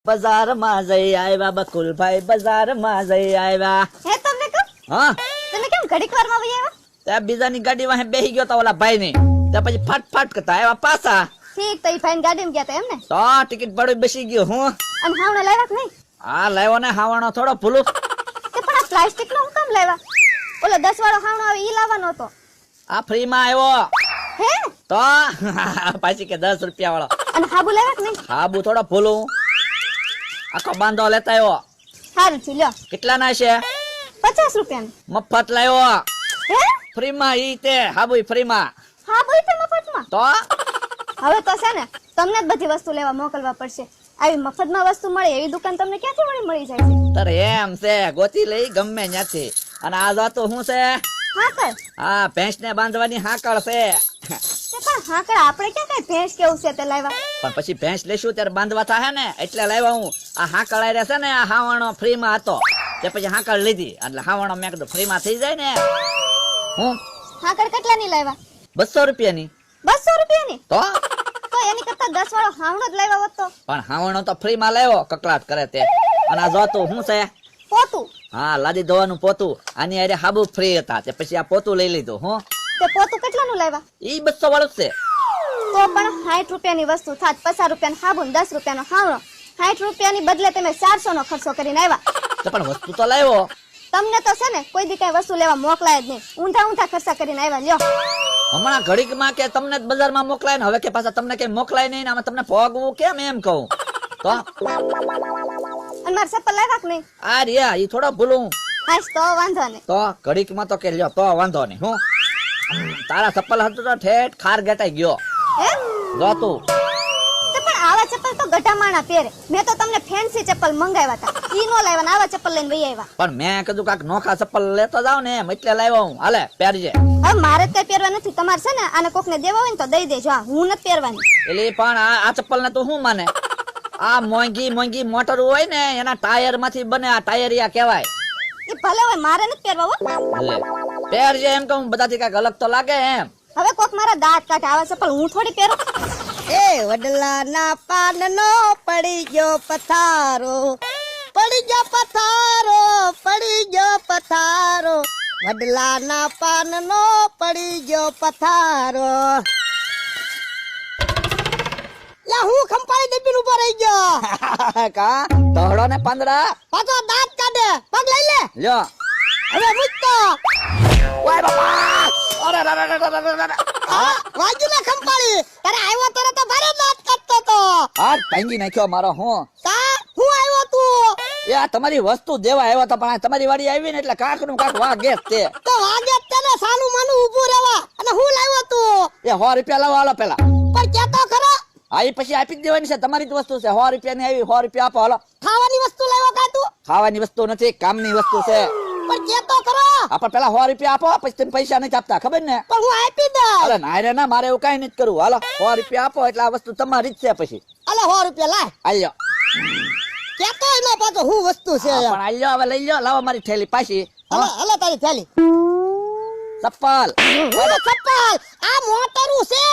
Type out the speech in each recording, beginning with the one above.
બજારમાં જઈ આવ્યા બકુલભાઈ, બજારમાં જઈ આવ્યા. હે તમને કહું હા, તમે કેમ ઘડીક વારમાં વહી આવ્યા? ત્યાં બીજાની ગાડી વાહે બેહી ગયો તો ઓલા ભાઈ ની, ત્યાં પછી ફટ કરતા આવ્યા પાછા. ઠીક તો ઈ ભાઈ ગાડીમાં ગયા તા એમ ને? તો ટિકિટ ભાડું બેસી ગયો હું. અને હાવણે લાવ્યા કે નહીં? હા લાવ્યો ને, હાવણો થોડો ભૂલું. તે પણ આ પ્લાસ્ટિક નો હું કામ લાવ્યા? ઓલો 10 વાળો હાવણો આવે ઈ લાવવાનો હતો. આ ફ્રી માં આવ્યો હે તો પાછી કે 10 રૂપિયા વાળો. અને હાબુ લાવ્યા કે નહીં? હાબુ થોડો ભૂલું. આખો બાંધો લેતા આવ્યો. સારું છું લ્યો. કેટલા ના છે? 50 રૂપિયાનું. મફત લાવ્યો. હે ફ્રી માં ઈ તે હાબુ ફ્રી માં. હાબુ ઈ તે મફતમાં? તો હવે તો છે ને તમને જ બધી વસ્તુ લેવા મોકલવા પડશે. આવી મફતમાં વસ્તુ મળે એવી દુકાન તમને ક્યાંથી મળી જાય છે? તારે એમ છે ગોતી લઈ ગમે ત્યાંથી. અને આ જાતો શું છે? હાકર. હા, ભેંસ ને બાંધવાની હાકળ છે. તે પણ હાકર આપણે ક્યાં કઈ ભેંસ કેવું છે તે લાવ્યા? પણ પછી ભેંસ લેશું ત્યારે બાંધવા થાય ને, એટલે લાવ્યા હું. આ હાકળ આયરે છે ને, આ હાવણો ફ્રી માં હતો તે પછી હાકળ લીધી, એટલે હાવણો મેં કીધું ફ્રી માં થઈ જાય ને. હું હાકર કેટલાની લાવ્યા? 200 રૂપિયાની. 200 રૂપિયાની? તો એની કરતા 10 વાળો હાવણો જ લાવ્યા હોત તો. પણ હાવણો તો ફ્રી માં લાવ્યો, કકડાટ કરે તે. અને આ જોતું શું છે? પોતું. હા, લાદી ધોવાનું પોતું. આની હારે હાબુ ફ્રી હતા, તે પછી આ પોતું લઈ લીધું. હું તે પોતું કેટલાનું લાવ્યા? ઈ 200 વાળું છે. તો પણ 60 રૂપિયાની વસ્તુ થાત, 50 રૂપિયાનો હાબુ ને 10 રૂપિયાનો હાવણો. 60 રૂપિયાની બદલે તમે 400 નો ખર્ચો કરીને આવ્યા. તો પણ વસ્તુ તો લાવ્યો. તમને તો છે ને કોઈ દી કઈ વસ્તુ લેવા મોકલાય જ નહીં. ઊંધા ખર્ચા કરીને આવ્યા. લ્યો હમણાં ઘડીક માં કે તમને જ બજારમાં મોકલાય ને, હવે કે પાછા તમને કઈ મોકલાય નહીં ને, આમાં તમને ભોગવું કેમ એમ કહું તો. અને મારા ચપ્પલ લાવ્યા કે નહીં? આ રહ્યા ઈ થોડો ભૂલું. હાશ તો વાંધો નહીં. તો ઘડીક માં તો કે લ્યો તો વાંધો નહીં. હું તારા ચપ્પલ હતું તો ઠેઠ ખાર ગટાઈ ગયો. હે જો તું તો પણ આવા ચપ્પલ તો ગઢામાણા પહેરે. મેં તો તમને ફેન્સી ચપ્પલ મંગાવ્યા હતા, ઈ નો લાવ્યા ને આવા ચપ્પલ લઈને વહી આવ્યા. પણ મેં કીધું કાક નોખા ચપ્પલ લેતો જાવ ને એમ, એટલે લાવ્યો હું. હાલે પહેરજે. હવે મારે જ કઈ પહેરવા નથી, તમારે છે ને આને કોકને દેવા હોય ને તો દઈ દેજો. હા, હું નથી પહેરવાની. એટલે પણ આ ચપ્પલ ને તું શું માને? આ મોંઘી મોટર હોય ને એના ટાયર માંથી બને, આ ટાયરિયા કહેવાય. એ ભલે હોય, મારે નથી પહેરવા હો. લે પહેરજે એમ કહું, બધાથી કાંઈક અલગ તો લાગે એમ. હવે કોક મારા દાંત કાઢે, આવા ચપ્પલ હું થોડી પહેરું. એ વડલાના પાનનો પડી ગયો પથારો, પડી ગયો પથારો, પડી ગયો પથારો, વડલાના પાનનો પડી ગયો પથારો. લા હું ખંપાઈ દેબીન ઉભો રહી ગયો. કા તહડો ને 15 પાછો દાંત કાઢે, પગ લઈ લે. લ્યો હવે મૂકતો. ઓય બાપા, અરે હા વાગ્યું ને ખંપાળી. તારે આવ્યો ત્યારે તો ભારે દાંત કાઢતો તો. હાથ ભાંગી નાખ્યો મારો. હું કા હું આવ્યો તું? એ આ તમારી વસ્તુ દેવા આવ્યો તો, પણ આ તમારી વાડી આવી ને એટલે કાક નું કાક વાગે જ તે. તો વાગે જ તેને સાનું માનું ઊભું રહેવા. અને હું લાવ્યો તું? એ 100 રૂપિયા લાવો, હાલો પેલા. પણ કેતો ખરો. હા એ પછી આપી જ દેવાની છે, તમારી જ વસ્તુ છે. 100 રૂપિયા ની આવી, 100 રૂપિયા આપો હાલો. ખાવાની વસ્તુ લાવ્યો કા તું? ખાવાની વસ્તુ નથી, કામની વસ્તુ છે. પણ કેતો ખરો. આપણે પેલા 100 રૂપિયા આપો, પછી તમે પૈસા નથી આપતા, ખબર ને? પણ હું આપી દઉં. અરે ના રે ના, મારે એવું કઈ નથી કરવું. હાલો 100 રૂપિયા આપો એટલે આ વસ્તુ તમારી જ છે. પછી અલે 100 રૂપિયા લાય. આલ્યો. કેતો એનો પાછો હું વસ્તુ છે. પણ આલ્યો, હવે લઈ લ્યો. લાવો મારી થેલી પાછી. અલે અલે તારી થેલી. ચપ્પલ. ઓલો ચપ્પલ આ મોટરું છે.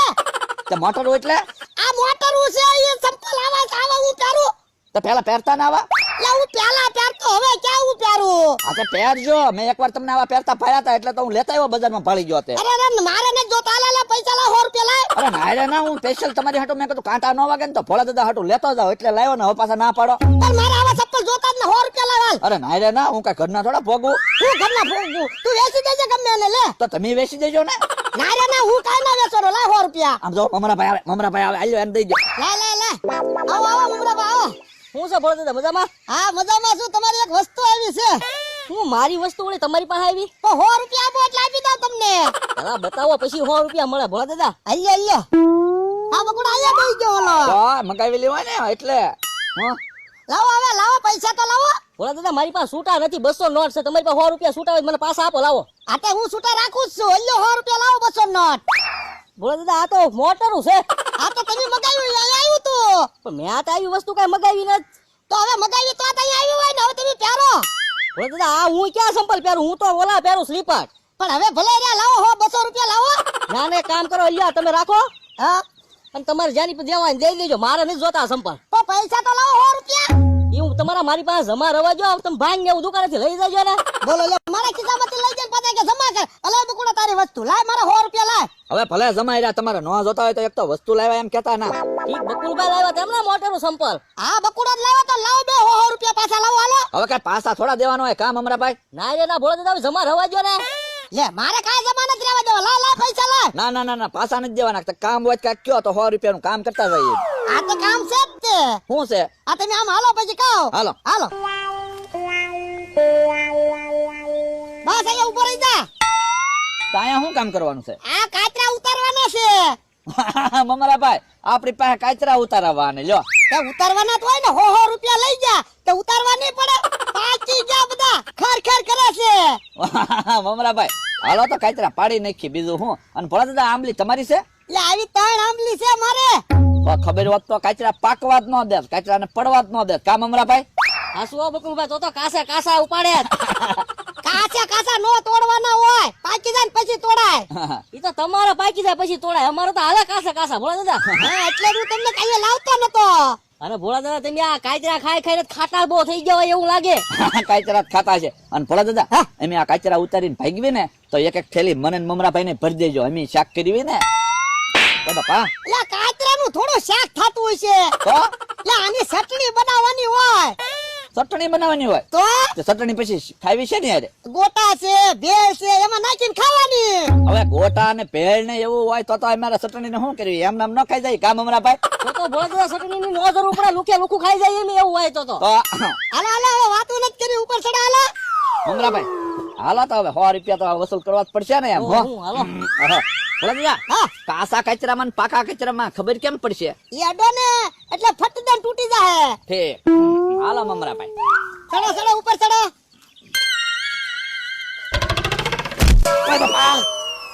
તે મોટર એટલે આ મોટરું છે. એ ચપ્પલ આવા હું પહેરું. તો પેલા પહેરતા ના આવા. લા હું પહેલા પહેરતો, હવે ક્યાં હું પહેરું? આ તો પહેરજો. મેં એકવાર તમને આવા પહેરતા ફાયા હતા એટલે તો હું લેતા આવ્યો, બજારમાં ભાળી ગયો તે. અરે અરે મારે ને જો તાલે લા પૈસા લા 100 રૂપિયા લાય. અરે ના રે ના, હું સ્પેશિયલ તમારી હાટુ મેં કીધું કાંટા ન વાગે ને તો ભોળા દાદા હાટુ લેતો જાવ એટલે લાવ્યો ને. હવે પાછા ના પાડો. પણ મારે આવા ચપ્પલ જોતા જ ને 100 રૂપિયા લાવાલ. અરે ના રે ના, હું કઈ ઘરના થોડા ભોગવું. હું ઘરના ફોગું, તું વેચી દેજે ગમે એને લે. તો તમે વેચી દેજો ને. ના રે ના, હું કાઈ ના વેચો લા 100 રૂપિયા. આમ જો મમરાભાઈ આવે આલ્યો એમ દઈ દો. લે લે લે આવો આવો મુમરાબા આવો. હું છે ભોળા દાદા મજામાં? હા મજામાં છું. તમારી એક વસ્તુ આવી છે. હું મારી વસ્તુ વળી તમારી પાસે આવી? તો 100 રૂપિયા આપો એટલે આપી દઉં તમને. પેલા બતાવો પછી 100 રૂપિયા મળે ભોળા દાદા. અલ્યો અલ્યો આ બકુડા આયા દઈ ગયો ઓલો. તો મગાવી લેવા ને એટલે. હા લાવો હવે લાવો પૈસા તો લાવો. ભોળા દાદા મારી પાસે છૂટા નથી, 200 નોટ છે. તમારી પાસે 100 રૂપિયા છૂટા હોય મને પાછા આપો, લાવો. આટે હું છૂટા રાખું જ છું. અલ્યો 100 રૂપિયા લાવો, 200 નોટ. ભોળા દાદા આ તો મોટરું છે. આ તો તમે મગાવ્યું અહીંયા આવ્યું તું. પણ મેં આ તો આવી વસ્તુ કઈ મગાવી નથી. તો હવે મગાવ્યું તો આ તો અહીંયા આવ્યું હોય ને, હવે તમે પહેરો. ભોળા દાદા આ હું ક્યાં સંપલ પહેરું? હું તો ઓલા પહેરું સ્લીપર. પણ હવે ભલે રહ્યા લાવો 200 રૂપિયા લાવો. ના ને કામ કરો, લ્યો તમે રાખો. હા અને તમારે જ્યાંની પર દેવાની દઈ દેજો, મારે નથી જોતા સંપલ. તો પૈસા તો લાવો 100 રૂપિયા. એવું તમારા મારી પાસે જમા રવા જો, તમે ભાંગ ને એવું દુકાનેથી લઈ જાજો ને. બોલો લે મારા ખિસ્સામાંથી લઈ જાય પાછા કે જમા કર. અલે બકુડા તારી વસ્તુ લાય, મારા 100 રૂપિયા લાય. હવે ભલે જમાઈ રહ્યા, તમારે ન જોતા હોય તો એક તો વસ્તુ લાવ્યા એમ કેતા ના. ઈ બકુલભાઈ લાવ્યા તેમના મોટેરું સંપલ. હા બકુડા જ લાવ્યો તો લાવ બે 100 રૂપિયા પાછા લાવો હાલો. હવે કઈ પાસા થોડા દેવાનો હોય કામ અમરાભાઈ? ના રે ના, ભોળા દાદા જમા રવા જો ને. લે મારે કાંઈ જમા નથી રહેવા દેવા. લાય લાય પૈસા લાય. ના ના ના ના, પાસા નથી દેવાના. કામ હોય કાંઈક કયો તો 100 રૂપિયાનું કામ કરતા જઈએ. આ તો કામ છે જ તે. શું છે? આ તમે આમ હાલો પછી કહો. હાલો. હાલો બસ અહીંયા ઉભો રહી જા. તો અહીંયા શું કામ કરવાનું છે? આ કાચરા ઉતારવાના છે. મમરાભાઈ આપણી પાસે કાચરા ઉતારવાને લ્યો. તે ઉતારવાના તો હોય ને 100 રૂપિયા લઈ જા. તે ઉતારવા નહીં પડે. પાકી ગયા બધા ખર ખર કરે છે. મમરાભાઈ હાલો તો કાચરા પાડી નાખી, બીજું હું. અને ભોળા દાદા આંબલી તમારી છે? લે આવી 3 આંબલી છે મારે. તો ખબર હોત તો કાચરા પાકવા જ ન દે, કાચરાને પડવા જ ન દે. કામ મમરાભાઈ? હા શું બકુલભાઈ, તો કાસા કાસા ઉપાડે. કાચા કાચા નો તોડવાના હોય, પાકી જાય ને પછી તોડાય. ઈ તો તમારે પાકી જાય પછી તોડાય, અમારે તો હાલે કાસા કાસા. ભોળા દાદા હા એટલે હું તમને કઈ લાવતો નતો. અને ભોળા દાદા તમે આ કાચરા ખાઈ ખાઈને ખાટા બહુ થઈ ગયા હોય એવું લાગે. કાચરા જ ખાતા છે. અને ભોળા દાદા અમે આ કાચરા ઉતારીને ભાગવી ને તો એક એક થેલી મને ને મમરાભાઈ ને ભરી દેજો, અમે શાક કરવી ને. તો બાપા લે કાચરાનું થોડું શાક થાતું હોય છે. તો લે આની ચટણી બનાવવાની હોય. ચટણી બનાવવાની હોય તો તો ચટણી પછી ખાવી છે ને યાર? ગોટા છે, ભેળ છે, એમાં નાખીને ખાવાની. હવે ગોટા ને ભેળ ને એવું હોય તો અમારે ચટણી ને શું કરવી? એમ નામ ન ખાઈ જાય કામ મમરાભાઈ? તો ભોળા દાદા ચટણીની નો જરૂર પડે, લુકે લુખું ખાઈ જાય એમ એવું હોય તો. તો હાલે હાલે હવે વાતો નથી કરી, ઉપર ચડા હાલે. મમરાભાઈ હાલો તો હવે 100 રૂપિયા તો વસૂલ કરવા જ પડશે ને એમ. હો હાલો. ભોળા દાદા હા કાસા કચરામાં ને પાકા કચરામાં ખબર કેમ પડશે? ઈ અડો ને એટલે ફટદન તૂટી જાય. ઠીક હાલો મમરાભાઈ. ચડો ચડો ઉપર ચડો. ઓય બાપા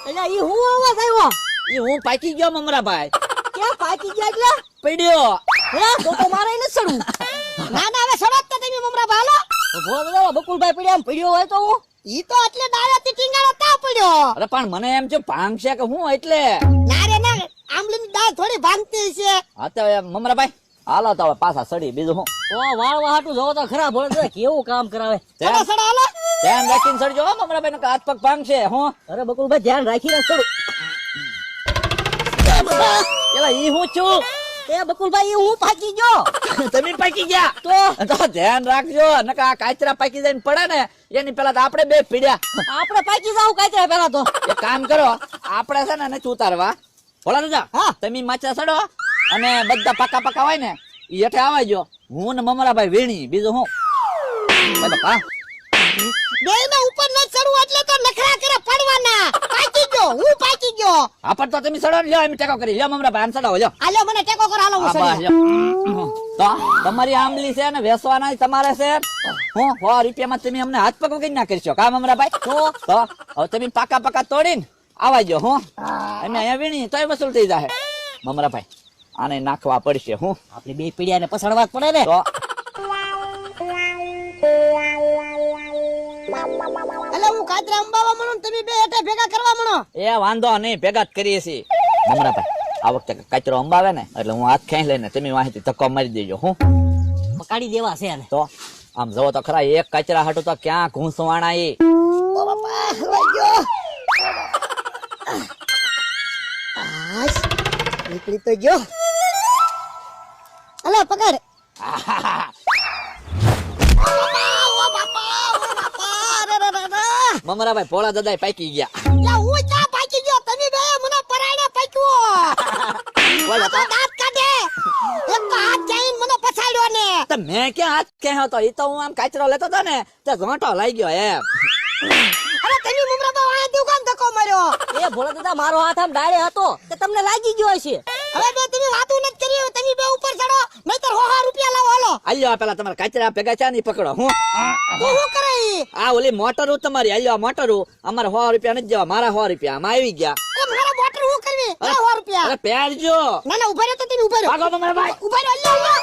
એટલે ઈ હું અવાજ આવ્યો? ઈ હું પાકી ગયો મમરાભાઈ. ક્યાં પાકી ગયા એટલે? પડ્યો. હે તો મારે નથી ચડવું. ના ના હવે ચડો જ તો તમે મમરા ભાલો. તો ભોળા દાદા બકુલભાઈ પડ્યા એમ પડ્યો હોય તો હું? ઈ તો એટલે ડાળેથી ટીંગાળો તા પડ્યો. અરે પણ મને એમ છે ભાંગ છે કે હું એટલે. ના રે ના આંબલીની દાળ થોડી ભાંગતી છે. હા તો હવે મમરાભાઈ હાલો તો હવે પાછા સડી, બીજું હું. ઓ વાળવા હાટું જોવો તો ખરા, ભોળા દાદા કેવું કામ કરાવે. ચડો ચડો હાલો. ધ્યાન રાખીને સડજો હો મમરાભાઈ, નકર હાથ પગ ભાંગ છે. હું અરે બકુલભાઈ ધ્યાન રાખીને ચડું. એલા ઈ હું છું. એ બકુલભાઈ ઈ હું પાકી ગયો. તમે પાકી ગયા તો ધ્યાન રાખજો, નકર આ કાચરા પાકી જાય ને પડે ને એની પેલા તો આપણે બે પીડ્યા. આપણે પાકી જાવ કાચરા પેલા તો. એક કામ કરો, આપણે છે ને નથી ઉતારવા. ભોળા દાદા હા. તમે માચા સડો અને બધા પાકા પાકા હોય ને ઈ હેઠે આવજો. હું ને મમરાભાઈ વીણી, બીજું હું. બાપા બેયને ઉપર ન ચડવું એટલે તો નખરા કરે પડવાના. પાકી ગયો, હું પાકી ગયો. હા પણ તો તમે સડો ને, લ્યો એમ ટેકો કરી લ્યો મમરાભાઈ, આમ સડાવો લ્યો. હાલો મને ટેકો કર હાલો હું આ બસ સડી. લ્યો. તો તમારી આંબલી છે ને વેસવાના તમારે છે. હું 100 રૂપિયામાં તમે અમને હાથ પગ વગર ના કરશો કા મમરાભાઈ? તો હવે તમે પાકા પાકા તોડીને આવાજો. હું અમે અહીંયા વીણી તોય વસૂલ થઈ જાય. મમરાભાઈ આને નાખવા પડશે. હું આપણે બે પીડિયાને પસડવા જ પડે ને. તો એટલે હું કાચરા અંબાવા મળું ને તમે બે હેઠે ભેગા કરવા મળો. એ વાંધો નહીં, ભેગા જ કરીએ છીએ. મમરાભાઈ આ વખતે કચરો અંબાવે ને એટલે હું હાથ ખેંચ લઈને તમે વાંચી ધક્કો મારી દેજો. હું પકાડી દેવા છે ને. તો આમ જોવો તો ખરા, એક કચરા હાટું તો ક્યાં ઘૂંસવાણા એ. ઓ બાપા લઈ ગયો. આશ નીકળી તો ગયો. અલે પકડ. મમરાભાઈ ભોળા દાદા પાકી ગયા. લા હું ક્યાં પાકી ગયો? તમે બે મને પરાણે પાક્યો. બોલો તો. દાંત કાઢે. એક તો હાથ જઈને મને પછાડ્યો ને. તો મેં ક્યાં હાથ ખેંચ્યો તો? એ તો હું આમ કાચરો લેતો હતો ને તે ઘોંટો લઈ ગયો એમ. અરે તમે મમરા આ દુકાન ધક્કો માર્યો. એ ભોળા દાદા મારો હાથ આમ ડાળે હતો તે તમને લાગી ગયો હશે. હવે બે તમે વાતું નથી કરી, તમે બે ઉપર ચડો નહીતર 100 રૂપિયા લાવો હાલો. આલ્યો પેલા તમારા કાચરા ભેગા છે ને ઈ પકડો. હું તું શું કરે ઈ? આ ઓલી મોટરું તમારી, આલ્યો મોટરું. અમારે 100 રૂપિયા નથી જવા, મારા 100 રૂપિયા આમાં આવી ગયા. એ મારા મોટર શું કરવી? 100 રૂપિયા. અરે પહેરજો. ના ના ઉભા રહ્યો તો તમે ઉભા રહ્યો. ભાગો મમરાભાઈ. ઉભા રહ્યો અલ્યા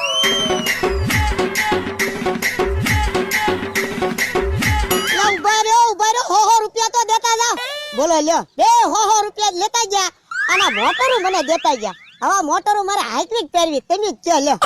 ઉભા રહ્યો 100 રૂપિયા તો દેતા જાવ. બોલો લ્યો બે 100 રૂપિયા લેતા ગયા. આના મોટરું મને દેતા ગયા. આવા મોટરો મારે હાઈકવી જ પહેરવી તમે જ કયો લ્યો